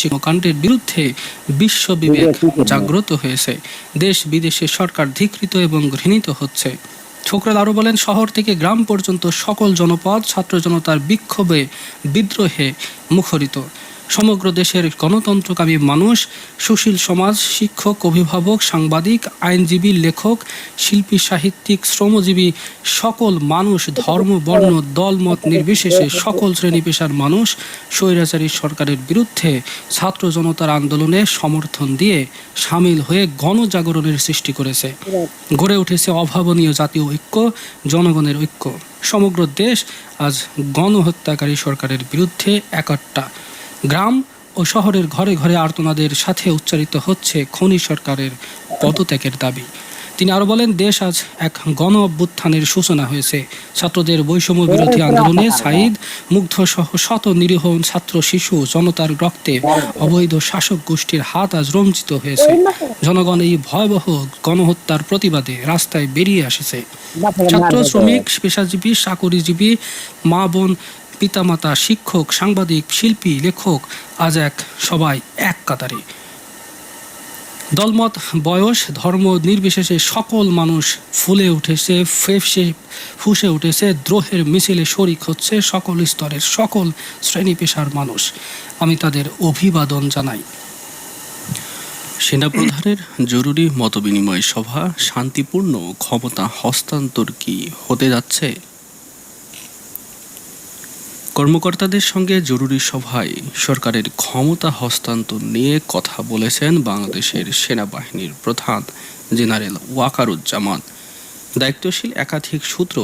কর্মকাণ্ডের বিরুদ্ধে বিশ্ব বিবেক জাগ্রত হয়েছে। দেশ বিদেশে সরকার ধিকৃত এবং ঘৃণিত হচ্ছে। ছোকরাল আরও বলেন, শহর থেকে গ্রাম পর্যন্ত সকল জনপদ ছাত্র জনতার বিক্ষোভে বিদ্রোহে মুখরিত। সমগ্র দেশের গণতন্ত্রকামী মানুষ, সুশীল সমাজ, শিক্ষক, অভিভাবক, সাংবাদিক, আইনজীবী, লেখক, শিল্পী, সাহিত্যিক, শ্রমজীবী সকল মানুষ, ধর্ম, বর্ণ, দলমত নির্বিশেষে সকল শ্রেণী পেশার মানুষ স্বৈরাচারী সরকারের বিরুদ্ধে ছাত্র জনতার আন্দোলনে সমর্থন দিয়ে সামিল হয়ে গণজাগরণের সৃষ্টি করেছে। গড়ে উঠেছে অভাবনীয় জাতীয় ঐক্য, জনগণের ঐক্য। সমগ্র দেশ আজ গণহত্যাকারী সরকারের বিরুদ্ধে একাট্টা। গ্রাম ও শহরের ঘরে ঘরে আর্তনাদের সাথে উচ্চারিত হচ্ছে খনি সরকারের পদত্যাগের দাবি। তিনি আরো বলেন, দেশ আজ এক গণ অভ্যুত্থানের সূচনা হয়েছে। ছাত্রদের বৈষম্য বিরোধী আন্দোলনে সাঈদ, মুগ্ধ সহ শত নিরীহ ছাত্র শিশু জনতার রক্তে অবৈধ শাসক গোষ্ঠীর হাত আজ রঞ্জিত হয়েছে। জনগণ এই ভয়াবহ গণহত্যার প্রতিবাদে রাস্তায় বেরিয়ে এসেছে। ছাত্র, শ্রমিক, পেশাজীবী, চাকরিজীবী, মা বোন, পিতামাতা, শিক্ষক, সাংবাদিক, শিল্পী, লেখক আজ সবাই এক কাতারে। দলমত, বয়স, ধর্ম নির্বিশেষে সকল মানুষ ফুসে উঠেছে দ্রোহের মিছিলে শরিক হচ্ছে সকল স্তরের সকল শ্রেণী পেশার মানুষ। আমি তাদের অভিবাদন জানাই। সেনাপ্রধানের জরুরি মতবিনিময় সভা শান্তিপূর্ণ ক্ষমতা হস্তান্তর কি হতে যাচ্ছে? কর্মকর্তাদের সঙ্গে জরুরি সভায় সরকারের ক্ষমতা হস্তান্তর নিয়ে কথা বলেছেন বাংলাদেশের সেনাবাহিনীর প্রধান জেনারেল ওয়াকারুজ্জামান। দায়িত্বশীল একাধিক সূত্র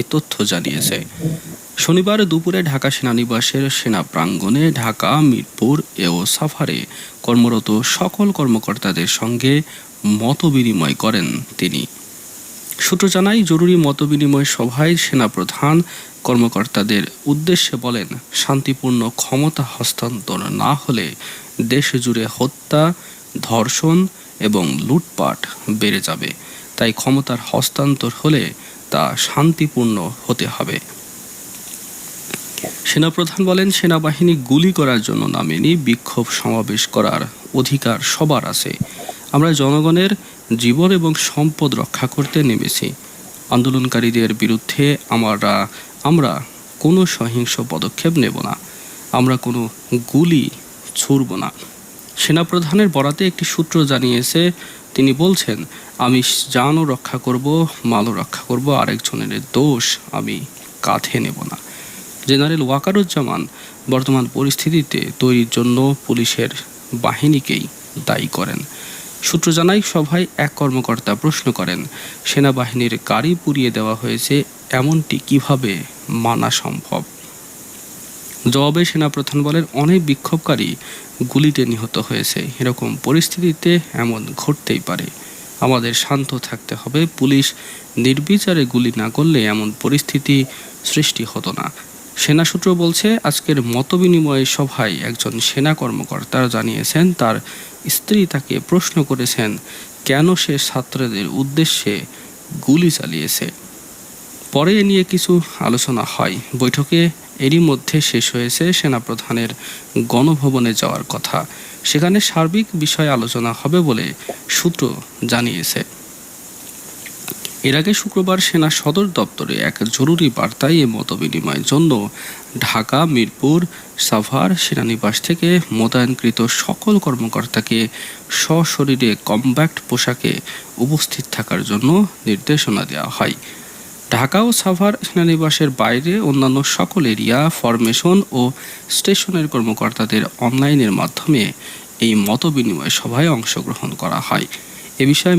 এ তথ্য জানিয়েছে। শনিবার দুপুরে ঢাকা সেনানিবাসের সেনা প্রাঙ্গণে ঢাকা, মিরপুর ও সাভারে কর্মরত সকল কর্মকর্তাদের সঙ্গে মতবিনিময় করেন তিনি। সূত্র জানায়, জরুরি মতবিনিময় সভায় সেনাপ্রধান কর্মকর্তাদের উদ্দেশ্যে বলেন, শান্তিপূর্ণ ক্ষমতা হস্তান্তর না হলে দেশ জুড়ে হত্যা, ধর্ষণ এবং লুটপাট বেড়ে যাবে। তাই ক্ষমতার হস্তান্তর হলে তা শান্তিপূর্ণ হতে হবে। সেনাপ্রধান বলেন, সেনাবাহিনী গুলি করার জন্য নামেনি, বিক্ষোভ সমাবেশ করার অধিকার সবার আছে। আমরা জনগণের জীবন এবং সম্পদ রক্ষা করতে নেমেছি। আন্দোলনকারীদের বিরুদ্ধে আমরা কোনো সহিংস পদক্ষেপ নেব না। আমরা কোনো গুলি ছুড়ব না। সেনাপ্রধানের বরাতে একটি সূত্র জানিয়েছে, তিনি বলছেন, আমি জানও রক্ষা করব, মালও রক্ষা করব, আরেকজনের দোষ আমি কাঁধে নেব না। জেনারেল ওয়াকারুজ্জামান বর্তমান পরিস্থিতিতে তৈরির জন্য পুলিশের বাহিনীকেই দায়ী করেন। সূত্র জানায়, সভায় এক কর্মকর্তা প্রশ্ন করেন, সেনাবাহিনীর গাড়ি পুড়িয়ে দেওয়া হয়েছে, এমনটি কিভাবে মানা সম্ভব? জবাবে সেনাপ্রধান বলেন, অনেক বিক্ষোভকারী গুলিতে নিহত হয়েছে। এরকম পরিস্থিতিতে এমন ঘটতেই পারে। আমাদের শান্ত থাকতে হবে। পুলিশ নির্বিচারে গুলি না করলে এমন পরিস্থিতি সৃষ্টি হতো না। সেনা সূত্র বলছে, আজকের মতবিনিময় সভায় একজন সেনা কর্মকর্তা জানিয়েছেন, তার স্ত্রী তাকে প্রশ্ন করেছেন কেন সে ছাত্রদের উদ্দেশ্যে গুলি চালিয়েছে। পরে এ নিয়ে কিছু আলোচনা হয়। বৈঠকে এরই মধ্যে শেষ হয়েছে সেনাপ্রধানের গণভবনে যাওয়ার কথা। সেখানে সার্বিক বিষয়ে আলোচনা হবে বলে সূত্র জানিয়েছে। এর আগে শুক্রবার সেনা সদর দপ্তরে এক জরুরি বার্তায় এ মতবিনিময়ের জন্য ঢাকা, মিরপুর, সাভার সেনানিবাস থেকে মোতায়েনকৃত সকল কর্মকর্তাকে সশরীরে কমব্যাক্ট পোশাকে উপস্থিত থাকার জন্য নির্দেশনা দেওয়া হয়। ঢাকা ও সাভার সেনানিবাসের বাইরে অন্যান্য সকল এরিয়া, ফরমেশন ও স্টেশনের কর্মকর্তাদের অনলাইনের মাধ্যমে এই মতবিনিময় সভায় অংশগ্রহণ করা হয়। এ বিষয়ে